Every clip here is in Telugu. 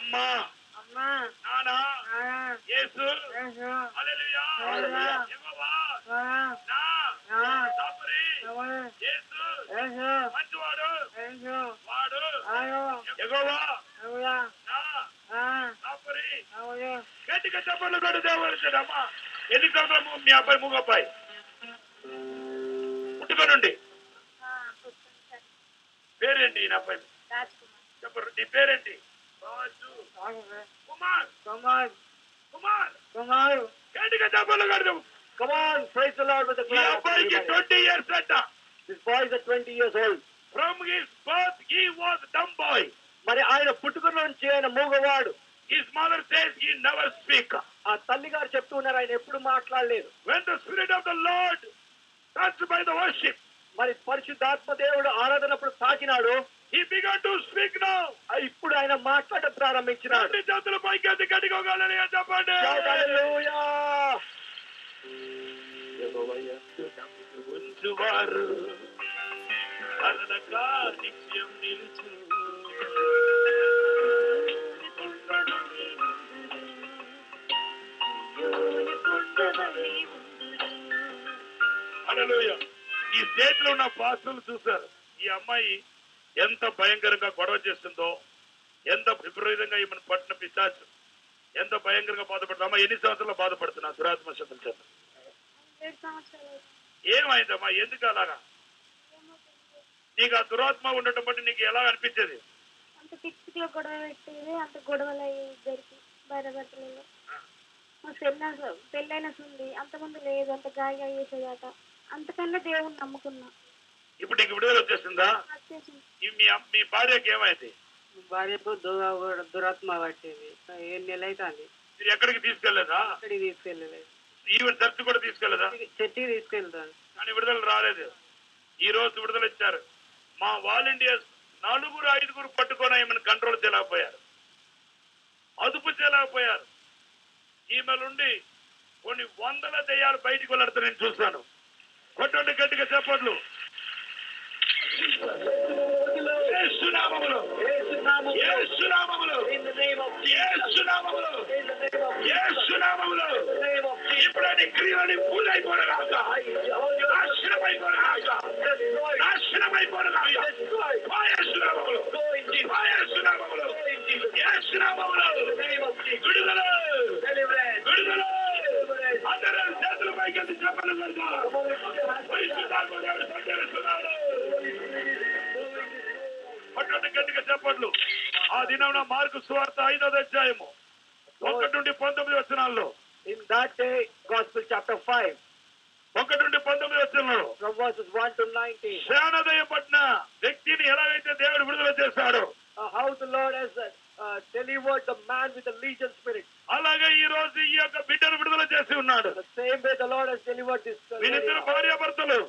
అమ్మా నాన్న యేసు హల్లెలూయా యెహోవా నా తండ్రి యేసు మంచివాడు వాడు యెహోవా నా తండ్రి గట్టిగా చెప్పలు కొడు దేవుడు అమ్మా. ఎన్ని సంవత్సరాలు మీ అబ్బాయి మూగ అబ్బాయి పుట్టుకోనండి పేరేంటి నా అబ్బాయి చెప్పరు నీ పేరేంటి కుమార్ గట్టిగా చెప్పలు కొడు. Come on, praise the Lord with the ఈ అబ్బాయికి 20 years అంట. This boy is 20 years old. From his birth he was dumb boy. మరి ఆయన పుట్టుక నుంచి ఆయన మూగవాడు. His mother says he never speak. ఆ తల్లి గారు చెప్తూ ఉన్నారు ఆయన ఎప్పుడు మాట్లాడలేదు. When the spirit of the Lord touched by the worship, మరి పరిశుద్ధాత్మ దేవుడు ఆరాధనప్పుడు తాకినాడు. he began to speak now. ఇప్పుడు ఆయన మాట్లాడడం ప్రారంభించినాడు. రెండు చేతుల పైకి ఎత్తి గట్టిగా హల్లెలూయా చెప్పండి. హల్లెలూయా. ఉంచువారు కదలక నిత్యం నిలుచు హల్లెలూయా. ఈ స్టేట్ లో ఉన్న పాస్టర్లు చూశారు ఈ అమ్మాయి ఎంత భయంకరంగా గొడవ చేస్తుందో, ఎంత విపరీతంగా ఈమెను పట్టిన పిశాచు ఎంత భయంకరంగా బాధపడుతుందమ్మా. ఎన్ని సంవత్సరాలు బాధపడుతున్నా దురాత్మ శక్తుల చేత? ఏమైందమ్మా? ఎందుకు అలాగా? నీకు ఆ దురాత్మ ఉండటం బట్టి నీకు ఎలా అనిపించేది? అంత పిచ్చిగా గొడవ పెట్టేది, అంత గొడవలు ఇద్దరికి భార్యాభర్తలలో. మా పెళ్ళైన ఉంది అంతకుముందు లేదు, అంత గాయ చేసేదాట. అంతకన్నా దేవుని నమ్ముకున్నా. ఇప్పుడు నీకు విడుదల వచ్చేసిందా? మీ భార్యకి ఏమైంది? భార్యకు దురాత్మ పట్టేది. 7 నెలలు అవుతుంది. మీరు ఎక్కడికి తీసుకెళ్లేదా? ఎక్కడికి తీసుకెళ్ళలేదు. ఈవెన్ చర్చ్ కూడా తీసుకెళ్లేదా? చర్చికి తీసుకెళ్తాను కానీ విడుదల రాలేదు. ఈ రోజు విడుదల ఇచ్చారు. మా వాలంటీర్స్ 4-5 పట్టుకొని ఈమెను కంట్రోల్ చేయలేకపోయారు, అదుపు చేయలేకపోయారు. ఈమె నుండి కొన్ని వందల దయ్యాలు బయటికి వెళ్ళారు. నేను చూస్తాను. కొట్టండి గట్టిగా చెప్పట్లు. ఇప్పుడని క్రియని పూలైపోనగాక, నాశనమైపోనగాక, నాశనమైపోనగాక. విడుదల విడుదల. అందరూ చేతుల పైకి చెప్పలు పట్టండి గట్టిగా చెప్పట్లు. ఆ దినం మార్కు సువార్త 5వ అధ్యాయము 1 నుండి 19 వచనాల్లో. In that day, Gospel chapter 5, 1 నుండి 19 వచనాల్లో from verses 1 to 19. జ్ఞానోదయం పట్టిన వ్యక్తిని ఎలాగైతే దేవుడు విడుదల చేశాడో, How the Lord has delivered the man with the legion spirit. అలాగే ఈ రోజు ఈ యొక్క బిడ్డను విడుదల చేసి ఉన్నాడు. The same way the Lord has delivered this. వీళ్ళిద్దరు భార్యాభర్తలు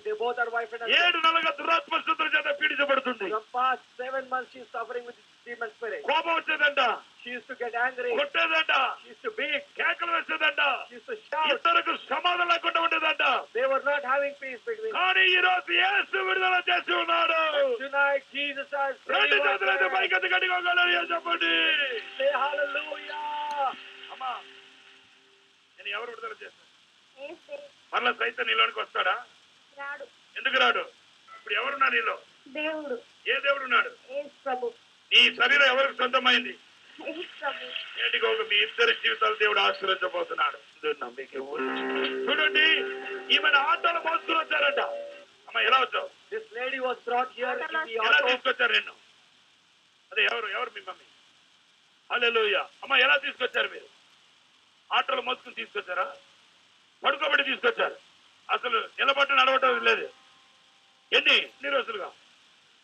They both are wife and husband. 7 నెలలుగా దురాత్మ శక్తుల చేత పీడించబడుతుంది. From past 7 months she is suffering with demon spirit. కోపం వచ్చేదంట, She used to get angry. కొట్టేదంట, She used to beat. కేకలు వేసేదంట, She used to shout. ఇద్దరికి సమాధానం లేకుండా ఉండేదంట. They were not having peace between them. కానీ ఈ రోజు యేసు విడుదల చేసి ఉన్నాడు. Tonight Jesus has రెండు delivered చేతులైతే them. పైకి ఎత్తి గట్టిగా హల్లెలూయా చెప్పండి. Say hallelujah. అమ్మా, నేను ఎవరు విడుదల చేస్తాను? మరలా సైతం నీలోనికి వస్తాడా? రాడు. ఎందుకు రాడు? ఇప్పుడు ఎవరున్నా నీలో? దేవుడు. ఏ దేవుడు ఉన్నాడు? యేసు ప్రభు. నీ శరీరం ఎవరికి సొంతమైంది? యేసు ప్రభు. నేటికి ఒక మీ ఇద్దరి జీవితాలు దేవుడు ఆశీర్వదించబోతున్నాడు. చూడండి, ఈమెను ఆటోలో మోసుకుని వచ్చారంట. అమ్మ ఎలా వచ్చావు? This lady was brought here in the ఎలా auto. తీసుకొచ్చారు నిన్ను? అదే ఎవరు మీ మమ్మీ? హల్లెలూయా. అమ్మ ఎలా తీసుకొచ్చారు మీరు? ఆటోలో మోసుకుని తీసుకొచ్చారా? పడుకోబెట్టి తీసుకొచ్చారు. అసలు నిలబట్టి నడవటం లేదు. ఎన్ని రోజులుగా?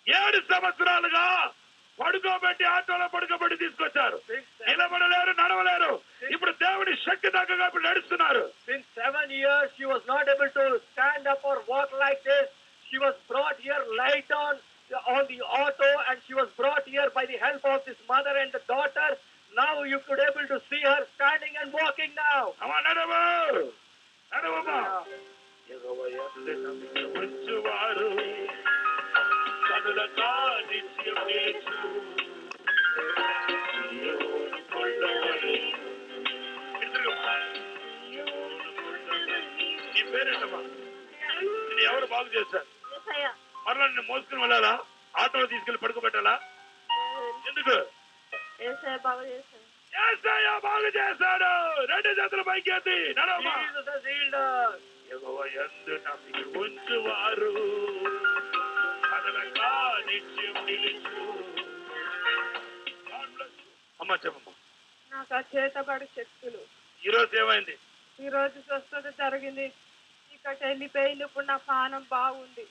7 సంవత్సరాలుగా పడుకోబెట్టి ఆటోలో పడుకోబెట్టి తీసుకొచ్చారు. నిలబడలేరు, నడవలేరు. ఇప్పుడు దేవుడి శక్తి దగ్గరగా ఇప్పుడు నడుస్తున్నారు. Since 7 years she was not able to stand up or walk like this. She was brought here light on the auto and she was brought here by the help of this mother and the daughter. Now you could able to see her standing and walking now. అమ్మా నడవమ్మా. మంచువారు కనులకా నిత్యం నిలుచు బాగు చేశారు. యేసయ్య. మరలా నిన్ను మోసుకుని వెళ్ళాలా? ఆటోలో తీసుకెళ్లి పడుకోబెట్టాలా? ఎందుకు? యేసయ్య బాగు చేశాడు. యేసయ్య బాగు చేశాడు. రెండు చేతులు పైకి ఎత్తి నడవమ్మా. Jesus has healed us. యెహోవా యందు నమ్మిక ఉంచువారు కదలక నిత్యం నిలుచు. God bless you. అమ్మా చెప్పమ్మా. నాకు ఆ చేతబడి శక్తులు ఈ రోజు ఏమైంది? ఈ రోజు స్వస్థత జరిగింది. ఇక్కడ వెళ్ళిపోయింది. ఇప్పుడు నా పానం బాగుంది.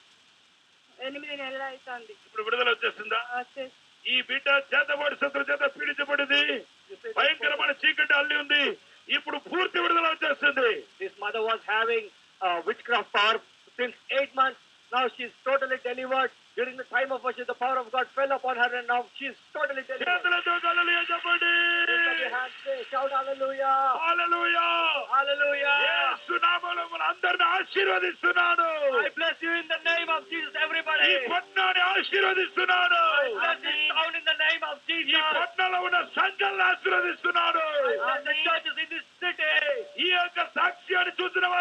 8 నెలలు అవుతుంది. ఇప్పుడు విడుదల వచ్చేస్తుందా? వచ్చేసి ఈ బిడ్డ చేతబడి శత్రు చేత పీడించబడింది. భయంకరమైన చీకటి అల్లి ఉంది. ఇప్పుడు పూర్తి విడుదల వచ్చేస్తుంది. This mother was having witchcraft power since 8 months. Now she is totally delivered. During the time of worship, the power of God fell upon her, and now she is totally delivered. చేతులతో హల్లెలూయా చెప్పండి. Lift up your hands, say, shout hallelujah. Hallelujah. Hallelujah. యేసు నామములో అందరిని ఆశీర్వదిస్తున్నాను. I bless you in the name of Jesus, ఈ everybody. పట్టణాన్ని ఆశీర్వదిస్తున్నాను. I bless this town in the name of ఈ Jesus. పట్టణంలో ఉన్న సంఘాలను ఆశీర్వదిస్తున్నాను. I bless the churches in this city. ఈ యొక్క సాక్ష్యాన్ని చూసిన